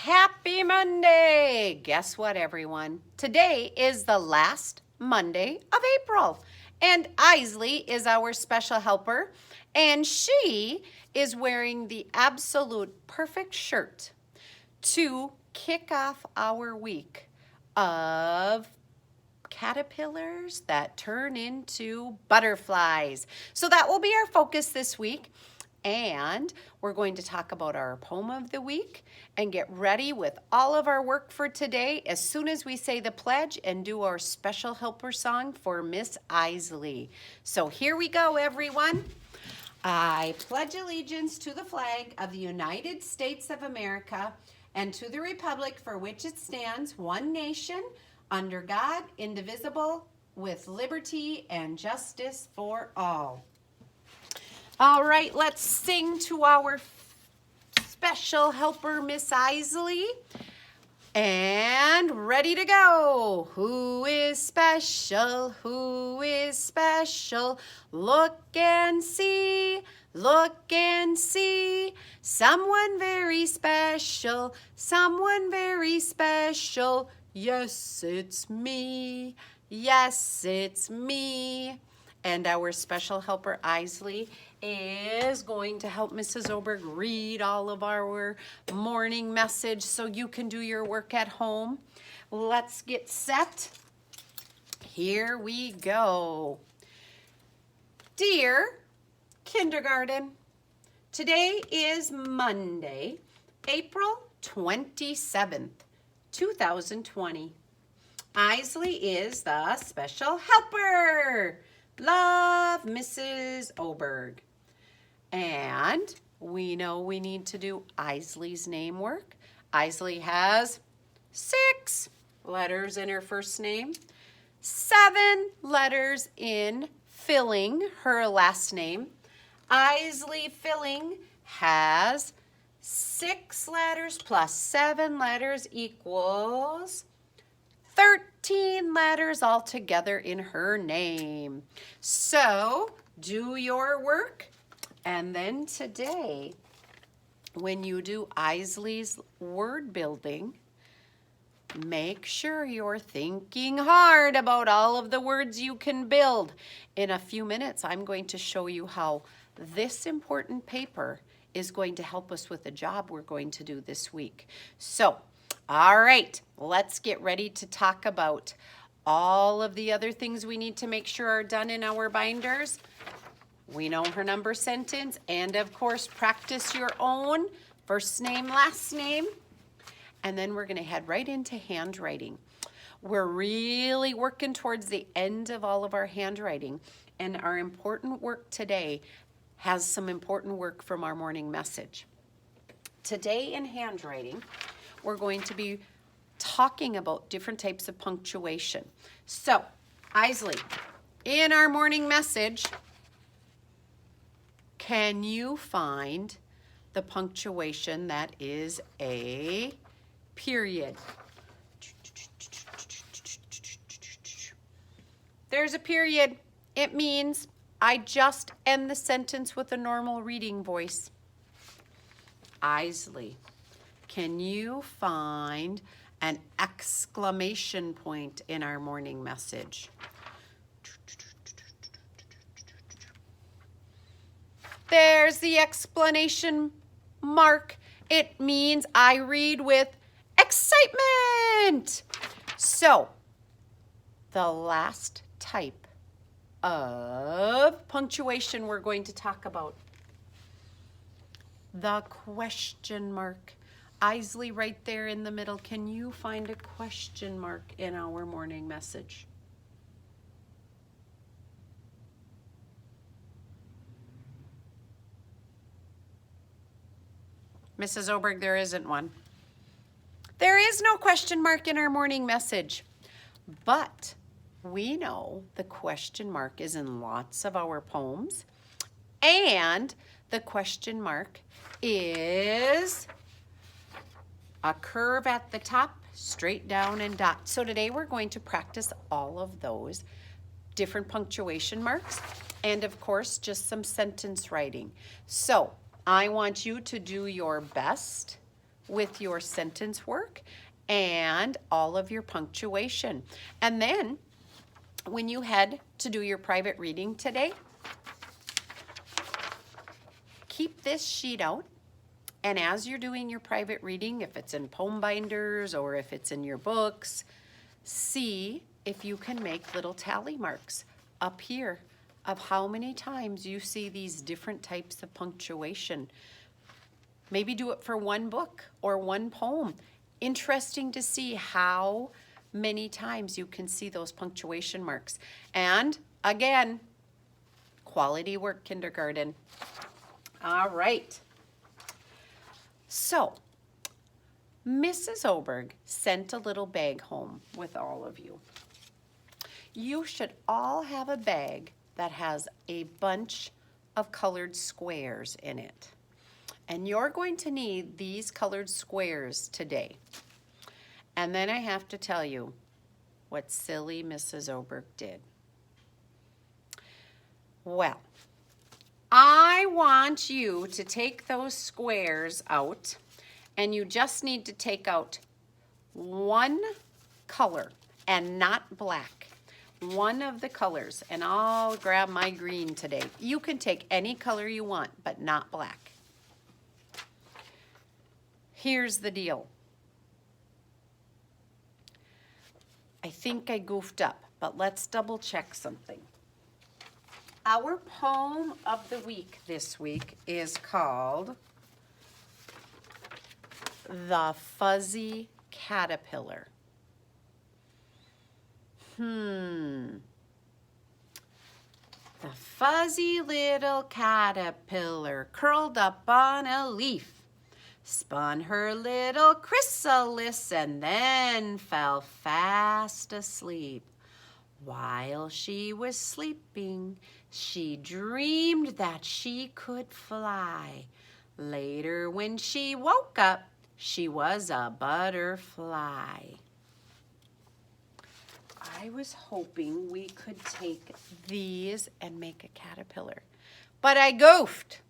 Happy Monday! Guess what, everyone? Today is the last Monday of April, and Isley is our special helper, and she is wearing the absolute perfect shirt to kick off our week of caterpillars that turn into butterflies. So that will be our focus this week. And we're going to talk about our poem of the week and get ready with all of our work for today as soon as we say the pledge and do our special helper song for Miss Isley. So here we go, everyone. I pledge allegiance to the flag of the United States of America and to the republic for which it stands, one nation, under God, indivisible, with liberty and justice for all. All right, let's sing to our special helper, Miss Isley. And ready to go. Who is special? Who is special? Look and see, look and see. Someone very special, someone very special. Yes, it's me. Yes, it's me. And our special helper, Isley, is going to help Mrs. Oberg read all of our morning message so you can do your work at home. Let's get set. Here we go. Dear kindergarten, today is Monday, April 27th, 2020. Isley is the special helper. Love, Mrs. Oberg. And we know we need to do Isley's name work. Isley has 6 letters in her first name, 7 letters in Filling, her last name. Isley Filling has 6 letters plus 7 letters equals 13 letters altogether in her name. So do your work. And then today, when you do Isley's word building, make sure you're thinking hard about all of the words you can build. In a few minutes, I'm going to show you how this important paper is going to help us with the job we're going to do this week. So, all right, let's get ready to talk about all of the other things we need to make sure are done in our binders. We know her number sentence, and of course, practice your own first name, last name. And then we're gonna head right into handwriting. We're really working towards the end of all of our handwriting, and our important work today has some important work from our morning message. Today in handwriting, we're going to be talking about different types of punctuation. So, Isley, in our morning message, can you find the punctuation that is a period? There's a period. It means I just end the sentence with a normal reading voice. Isley, can you find an exclamation point in our morning message? There's the exclamation mark. It means I read with excitement. So, the last type of punctuation we're going to talk about, the question mark. Isley, right there in the middle, can you find a question mark in our morning message? Mrs. Oberg, there isn't one. There is no question mark in our morning message, but we know the question mark is in lots of our poems, and the question mark is a curve at the top, straight down and dot. So today we're going to practice all of those different punctuation marks, and of course, just some sentence writing. So I want you to do your best with your sentence work and all of your punctuation. And then when you head to do your private reading today, keep this sheet out. And as you're doing your private reading, if it's in poem binders or if it's in your books, see if you can make little tally marks up here of how many times you see these different types of punctuation. Maybe do it for one book or one poem. Interesting to see how many times you can see those punctuation marks. And again, quality work, kindergarten. All right. So, Mrs. Oberg sent a little bag home with all of you. You should all have a bag that has a bunch of colored squares in it. And you're going to need these colored squares today. And then I have to tell you what silly Mrs. Oberg did. Well, I want you to take those squares out, and you just need to take out one color and not black. One of the colors, and I'll grab my green today. You can take any color you want, but not black. Here's the deal. I think I goofed up, but let's double check something. Our poem of the week this week is called The Fuzzy Caterpillar. The fuzzy little caterpillar curled up on a leaf, spun her little chrysalis and then fell fast asleep. While she was sleeping, she dreamed that she could fly. Later, when she woke up, she was a butterfly. I was hoping we could take these and make a caterpillar, but I goofed.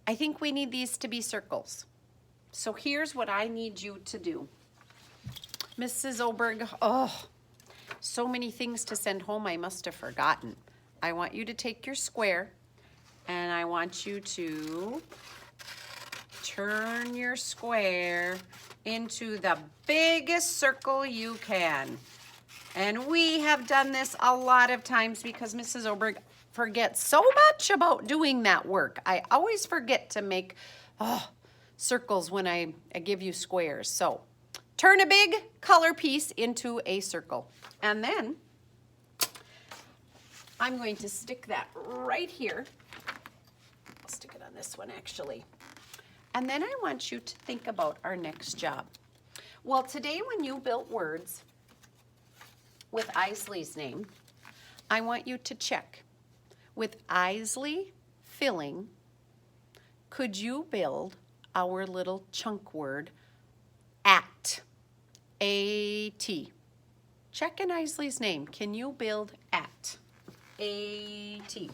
I think we need these to be circles. So here's what I need you to do. Mrs. Oberg, so many things to send home I must have forgotten. I want you to take your square and I want you to turn your square into the biggest circle you can. And we have done this a lot of times because Mrs. Oberg forgets so much about doing that work. I always forget to make circles when I give you squares. So turn a big color piece into a circle. And then I'm going to stick that right here. I'll stick it on this one actually. And then I want you to think about our next job. Well, today when you built words with Isley's name, I want you to check. With Isley filling, could you build our little chunk word at? A-T. Check in Isley's name. Can you build at? A-T.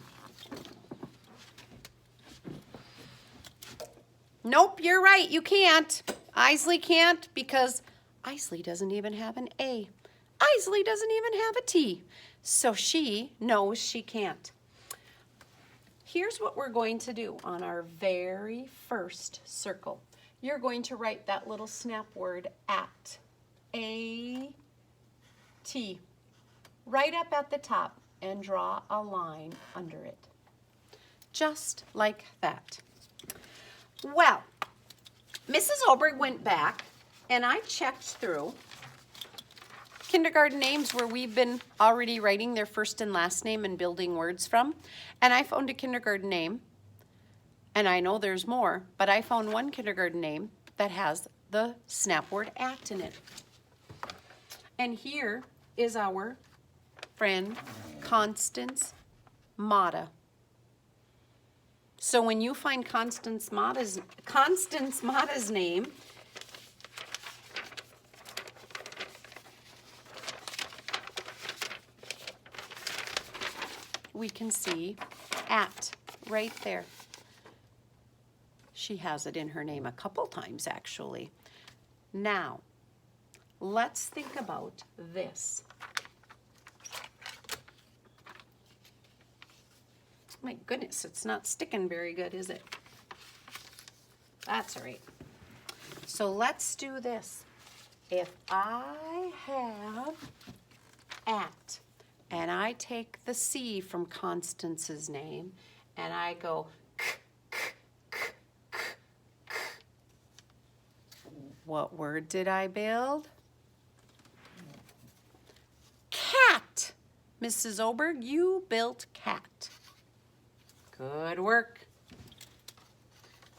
Nope, you're right, you can't. Isley can't because Isley doesn't even have an A. Isley doesn't even have a T. So she knows she can't. Here's what we're going to do on our very first circle. You're going to write that little snap word at. A-T. Right up at the top and draw a line under it. Just like that. Well, Mrs. Oberg went back and I checked through kindergarten names where we've been already writing their first and last name and building words from. And I found a kindergarten name, and I know there's more, but I found one kindergarten name that has the snap word at in it. And here is our friend Constance Mata. So when you find Constance Mata's name, we can see at right there. She has it in her name a couple times, actually. Now, let's think about this. My goodness, it's not sticking very good, is it? That's all right. So let's do this. If I have at, and I take the C from Constance's name, and I go k, k, k, k, k. What word did I build? Cat. Mrs. Oberg, you built cat. Good work.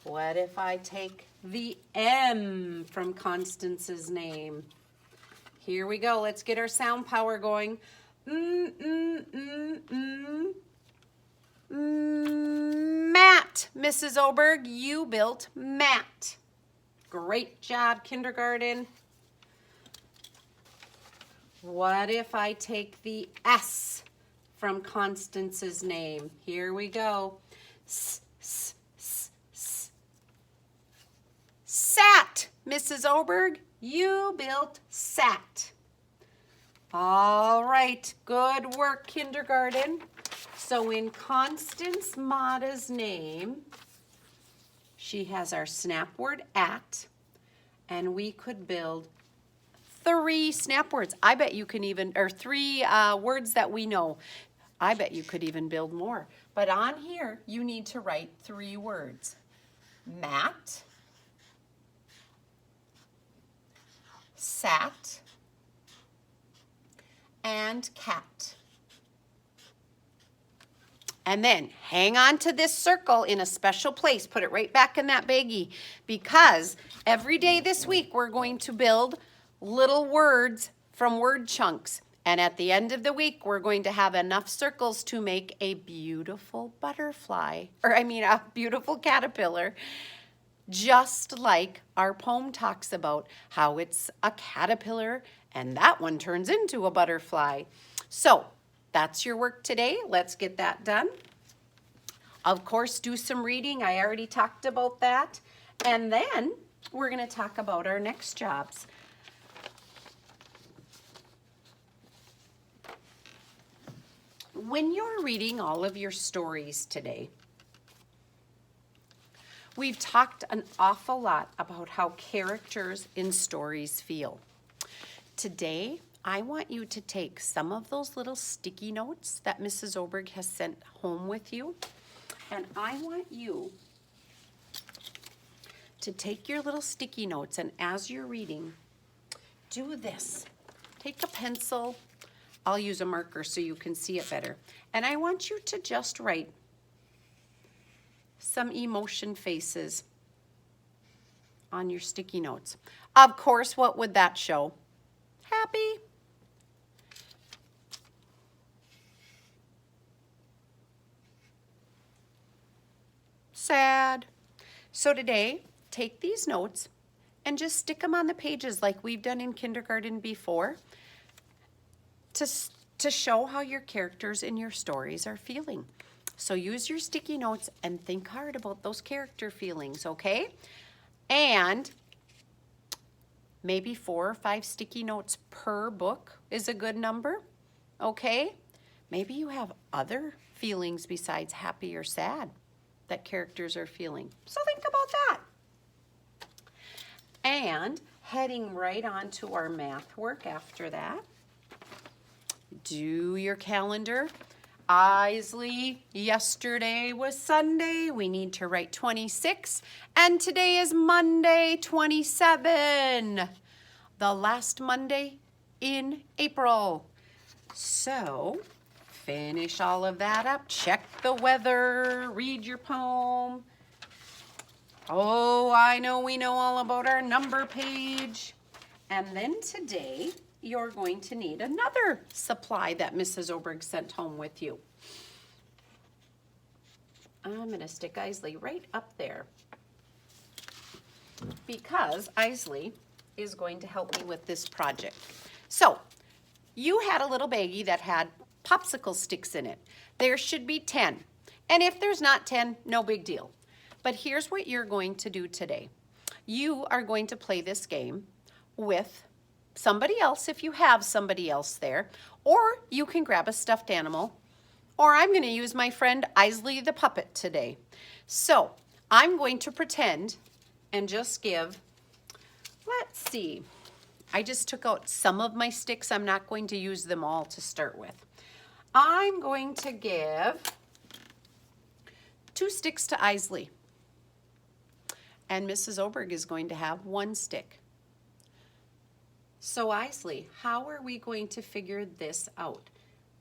What if I take the M from Constance's name? Here we go. Let's get our sound power going. Mat. Mrs. Oberg, you built mat. Great job, kindergarten. What if I take the S from Constance's name? Here we go. Sat. Mrs. Oberg, you built sat. All right, good work, kindergarten. So in Constance Mata's name, she has our snap word at, and we could build 3 snap words. I bet you can even, or 3 words that we know. I bet you could even build more. But on here, you need to write 3 words. Mat, sat, and cat. And then hang on to this circle in a special place. Put it right back in that baggie, because every day this week we're going to build little words from word chunks. And at the end of the week, we're going to have enough circles to make a beautiful butterfly, or I mean a beautiful caterpillar, just like our poem talks about how it's a caterpillar and that one turns into a butterfly. So that's your work today. Let's get that done. Of course, do some reading. I already talked about that. And then we're going to talk about our next jobs. When you're reading all of your stories today, we've talked an awful lot about how characters in stories feel. Today, I want you to take some of those little sticky notes that Mrs. Oberg has sent home with you, and I want you to take your little sticky notes, and as you're reading, do this. Take a pencil. I'll use a marker so you can see it better. And I want you to just write some emotion faces on your sticky notes. Of course, what would that show? Happy. Sad. So today, take these notes and just stick them on the pages like we've done in kindergarten before to show how your characters in your stories are feeling. So use your sticky notes and think hard about those character feelings, okay? And maybe 4 or 5 sticky notes per book is a good number, okay? Maybe you have other feelings besides happy or sad that characters are feeling. So think about that. And heading right on to our math work after that. Do your calendar. Isley, yesterday was Sunday. We need to write 26. And today is Monday, 27. The last Monday in April. So finish all of that up. Check the weather. Read your poem. Oh, I know we know all about our number page. And then today, you're going to need another supply that Mrs. Oberg sent home with you. I'm going to stick Isley right up there because Isley is going to help me with this project. So, you had a little baggie that had popsicle sticks in it. There should be 10. And if there's not 10, no big deal. But here's what you're going to do today. You are going to play this game with somebody else if you have somebody else there, or you can grab a stuffed animal, or I'm going to use my friend Isley the puppet today. So I'm going to pretend and just give, let's see, I just took out some of my sticks. I'm not going to use them all to start with. I'm going to give 2 sticks to Isley. And Mrs. Oberg is going to have 1 stick. So Isley, how are we going to figure this out?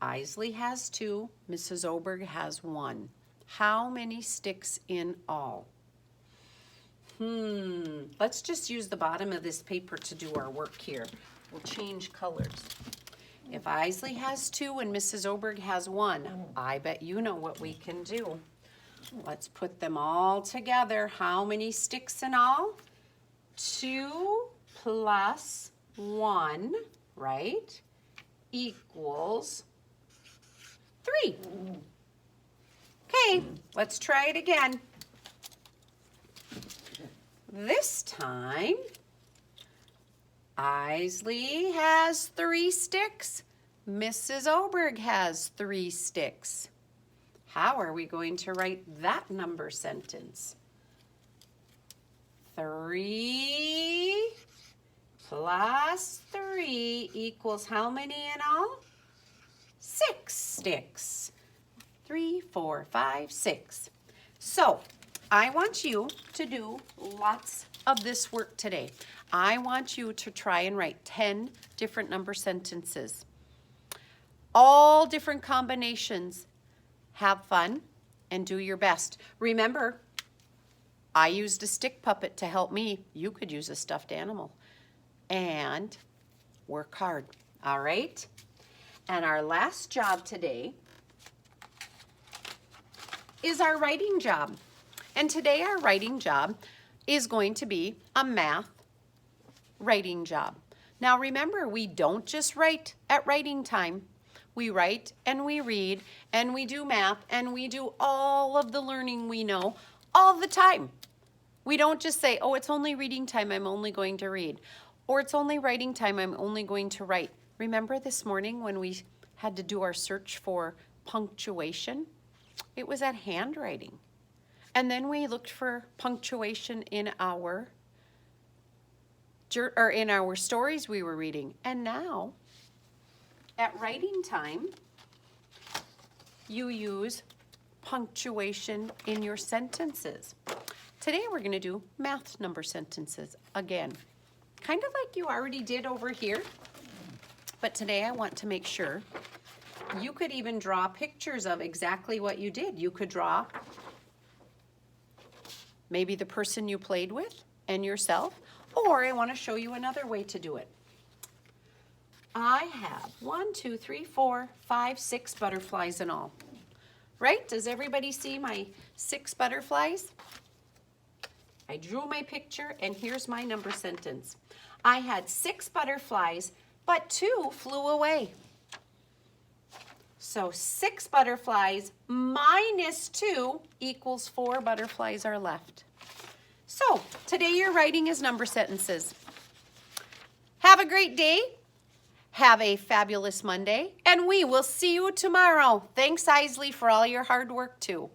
Isley has 2, Mrs. Oberg has 1. How many sticks in all? Let's just use the bottom of this paper to do our work here. We'll change colors. If Isley has 2 and Mrs. Oberg has 1, I bet you know what we can do. Let's put them all together. How many sticks in all? 2 plus 1, right, equals 3. Okay, let's try it again. This time, Isley has 3 sticks. Mrs. Oberg has 3 sticks. How are we going to write that number sentence? 3 plus 3 equals how many in all? 6 sticks. 3, 4, 5, 6. So I want you to do lots of this work today. I want you to try and write 10 different number sentences. All different combinations. Have fun and do your best. Remember, I used a stick puppet to help me. You could use a stuffed animal. And work hard, all right? And our last job today is our writing job. And today our writing job is going to be a math writing job. Now remember, we don't just write at writing time. We write and we read and we do math and we do all of the learning we know all the time. We don't just say, oh, it's only reading time, I'm only going to read. Or it's only writing time, I'm only going to write. Remember this morning when we had to do our search for punctuation? It was at handwriting. And then we looked for punctuation in our stories we were reading. And now, at writing time, you use punctuation in your sentences. Today we're going to do math number sentences again. Kind of like you already did over here. But today I want to make sure you could even draw pictures of exactly what you did. You could draw maybe the person you played with and yourself, or I want to show you another way to do it. I have 1, 2, 3, 4, 5, 6 butterflies in all. Right? Does everybody see my 6 butterflies? I drew my picture and here's my number sentence. I had 6 butterflies, but 2 flew away. So 6 butterflies minus 2 equals 4 butterflies are left. So today your writing is number sentences. Have a great day. Have a fabulous Monday, and we will see you tomorrow. Thanks, Isley, for all your hard work too.